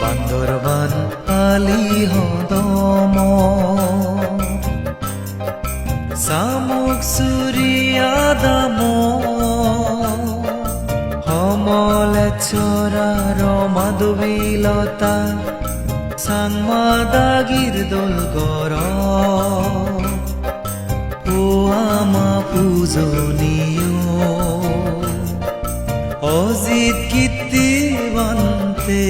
বান্দরবান আলি হদম সামুক সুরিয়াদাম হমলে চরার মাধবীলতা সাংমাদাগির দোল গর ও আমা পূজনীয় অজিত কীর্তিবন্তে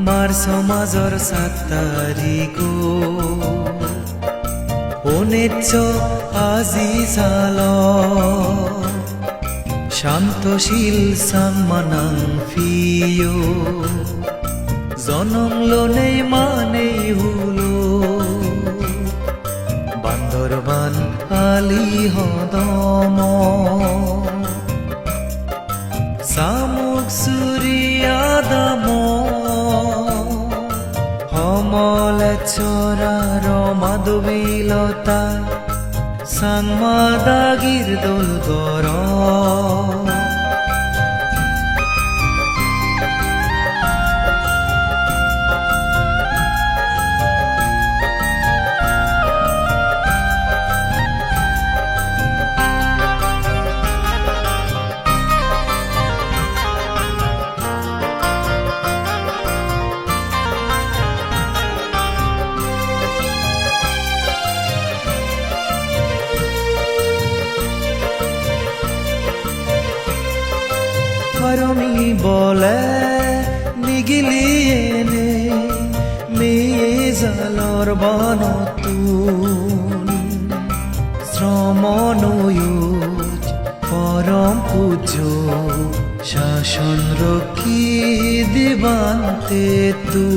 মার সমাজর 7 তারিখ অনিচ্ছ আজি সাল শান্তশীল সাংমানাং ফিয় জনম লনেই মানে হুলো বান্দরবান আলি হদম সামুক সুরিয়াদাম হমলে চরার মাধবীলতা সাংমাদাগির দোল গর ফরমি বলে নিগিলিয়েনে মেয়ে জালর বনতুন শ্রমণয়ুজ পরম পূজ্য শাসন রক্ষী দিবান্তে তু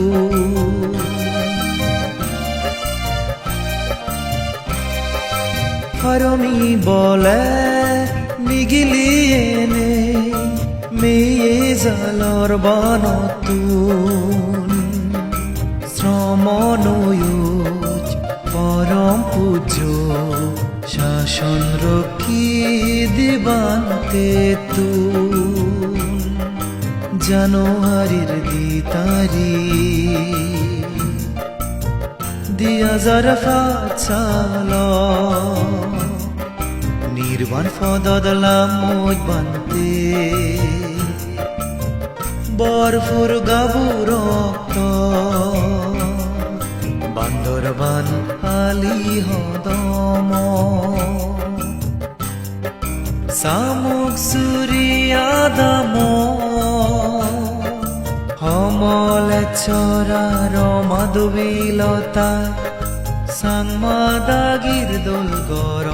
ফরমি বলে নিগিলিয়েনে মেয়ে জালর বনতুন শ্রমণয়ুজ পরম পূজ্য শাসন রক্ষী দিবান্তে তুন জানুয়ারির 2 তারিখ 2005 সাল নির্বাণ ফদদলাম মোজ বান্তে বরফুর গাবু রক্ত বান্দরবান আলি হদম সামুক সুরিয়াদাম হমলে চরার মাধবীলতা সাংমাদাগির দোল গর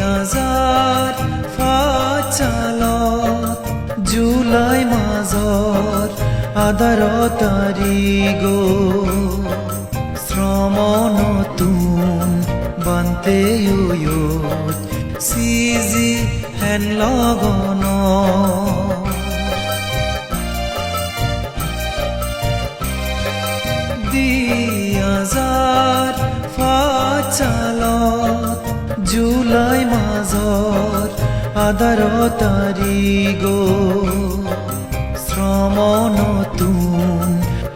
হাজার ফাচালত জুলাই মাজর 11 তারিখ শ্রম নতুন বান্তে সিজি হেন লগন হাজার ফাচালত জুলাই মাজর 11 তারিখ শ্রম নতুন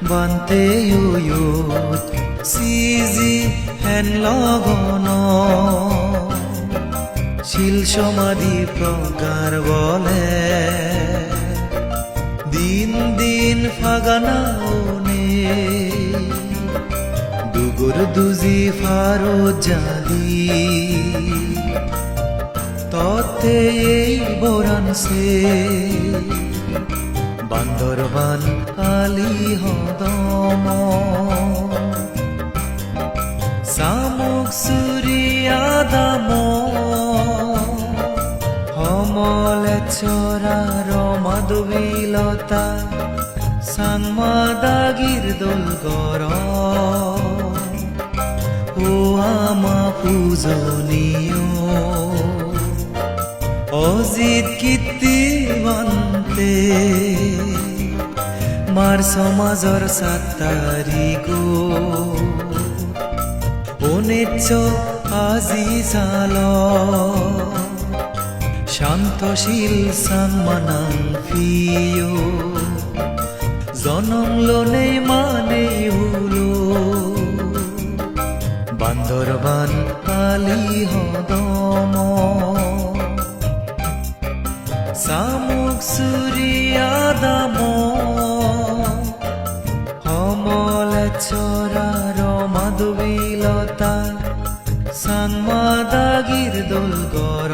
বান্তে সিজি হেন লগন শিল সমাধি প্রকার বলে দিন দিন ফাগানাওনে দুগুর দুজি ফারো জালি ততে এই বোরানসে বান্দরবান আলি হদম সামুক সুরিয়াদাম হমলে চরার মাধবীলতা সাংমাদাগির দোল গর ও আমা পূজনীয় অজিত কীর্তিবন্তে মার সমাজৰ 7 তাৰিখ অনিচ্ছ আজি জাল শান্তশীল সাংমানাং ফিয় জনম লনে মানে হুলো বান্দরবান আলি হদম সামুক সুরিয়াদাম সমলে চরার মাধবীলতা সাংমাদাগির দোল গর